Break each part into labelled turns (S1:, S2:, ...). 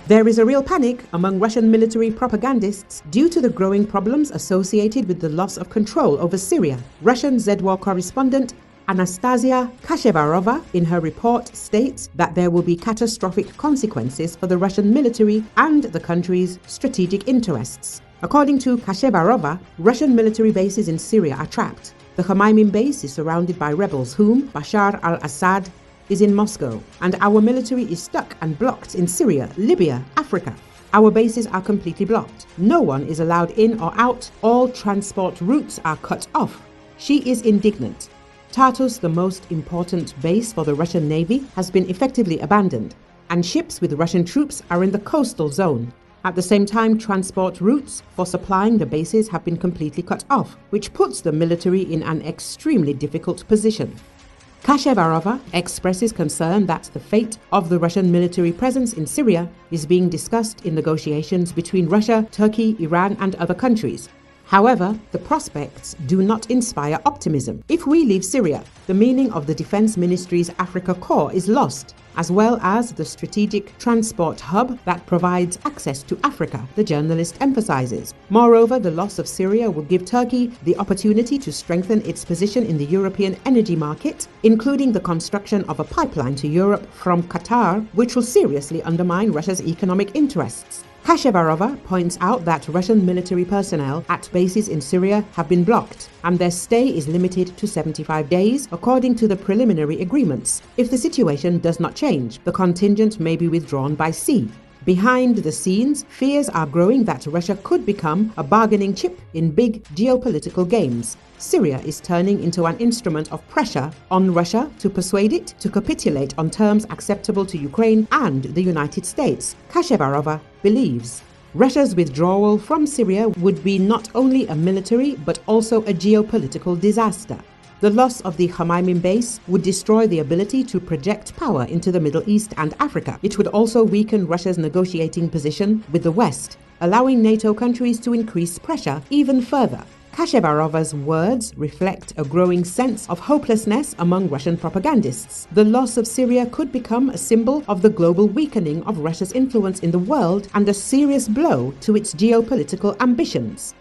S1: There is a real panic among Russian military propagandists due to the growing problems associated with the loss of control over Syria. Russian ZWAR correspondent Anastasia Kashevarova in her report states that there will be catastrophic consequences for the Russian military and the country's strategic interests. According to Kashevarova, Russian military bases in Syria are trapped. The Khmeimim base is surrounded by rebels whom Bashar al-Assad is in Moscow, and our military is stuck and blocked in Syria, Libya, Africa. Our bases are completely blocked. No one is allowed in or out. All transport routes are cut off. She is indignant. Tartus, the most important base for the Russian Navy, has been effectively abandoned, and ships with Russian troops are in the coastal zone. At the same time, transport routes for supplying the bases have been completely cut off, which puts the military in an extremely difficult position. Kashevarova expresses concern that the fate of the Russian military presence in Syria is being discussed in negotiations between Russia, Turkey, Iran, and other countries. However, the prospects do not inspire optimism. If we leave Syria, the meaning of the Defense Ministry's Africa Corps is lost, as well as the strategic transport hub that provides access to Africa, the journalist emphasizes. Moreover, the loss of Syria will give Turkey the opportunity to strengthen its position in the European energy market, including the construction of a pipeline to Europe from Qatar, which will seriously undermine Russia's economic interests. Kashevarova points out that Russian military personnel at bases in Syria have been blocked, and their stay is limited to 75 days, according to the preliminary agreements. If the situation does not change, the contingent may be withdrawn by sea. Behind the scenes, fears are growing that Russia could become a bargaining chip in big geopolitical games. Syria is turning into an instrument of pressure on Russia to persuade it to capitulate on terms acceptable to Ukraine and the United States. Kashevarova believes Russia's withdrawal from Syria would be not only a military but also a geopolitical disaster. The loss of the Khmeimim base would destroy the ability to project power into the Middle East and Africa. It would also weaken Russia's negotiating position with the West, allowing NATO countries to increase pressure even further. Kashevarova's words reflect a growing sense of hopelessness among Russian propagandists. The loss of Syria could become a symbol of the global weakening of Russia's influence in the world and a serious blow to its geopolitical ambitions.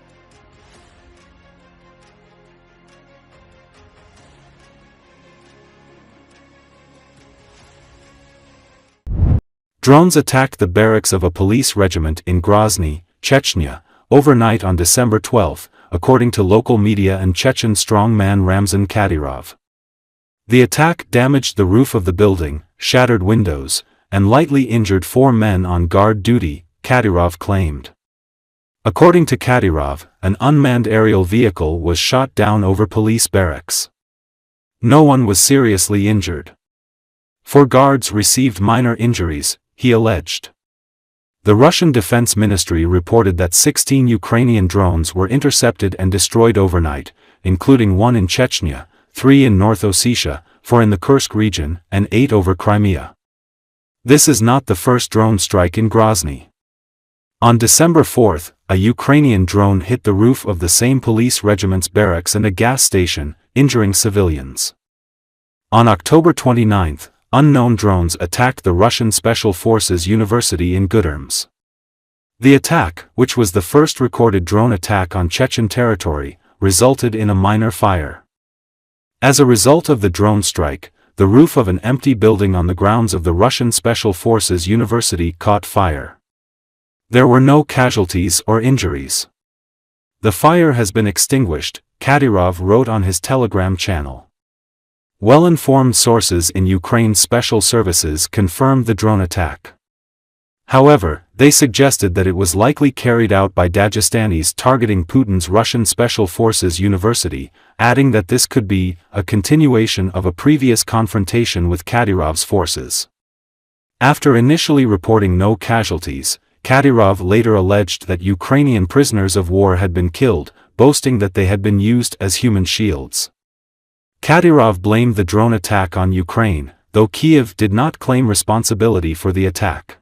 S2: Drones attacked the barracks of a police regiment in Grozny, Chechnya, overnight on December 12, according to local media and Chechen strongman Ramzan Kadyrov. The attack damaged the roof of the building, shattered windows, and lightly injured 4 men on guard duty, Kadyrov claimed. According to Kadyrov, an unmanned aerial vehicle was shot down over police barracks. No one was seriously injured. 4 guards received minor injuries, he alleged. The Russian Defense Ministry reported that 16 Ukrainian drones were intercepted and destroyed overnight, including 1 in Chechnya, 3 in North Ossetia, 4 in the Kursk region, and 8 over Crimea. This is not the first drone strike in Grozny. On December 4, a Ukrainian drone hit the roof of the same police regiment's barracks and a gas station, injuring civilians. On October 29, unknown drones attacked the Russian Special Forces University in Gudermes. The attack, which was the first recorded drone attack on Chechen territory, resulted in a minor fire. As a result of the drone strike, the roof of an empty building on the grounds of the Russian Special Forces University caught fire. There were no casualties or injuries. The fire has been extinguished, Kadyrov wrote on his Telegram channel. Well-informed sources in Ukraine's special services confirmed the drone attack. However, they suggested that it was likely carried out by Dagestanis targeting Putin's Russian Special Forces University, adding that this could be a continuation of a previous confrontation with Kadyrov's forces. After initially reporting no casualties, Kadyrov later alleged that Ukrainian prisoners of war had been killed, boasting that they had been used as human shields. Kadyrov blamed the drone attack on Ukraine, though Kiev did not claim responsibility for the attack.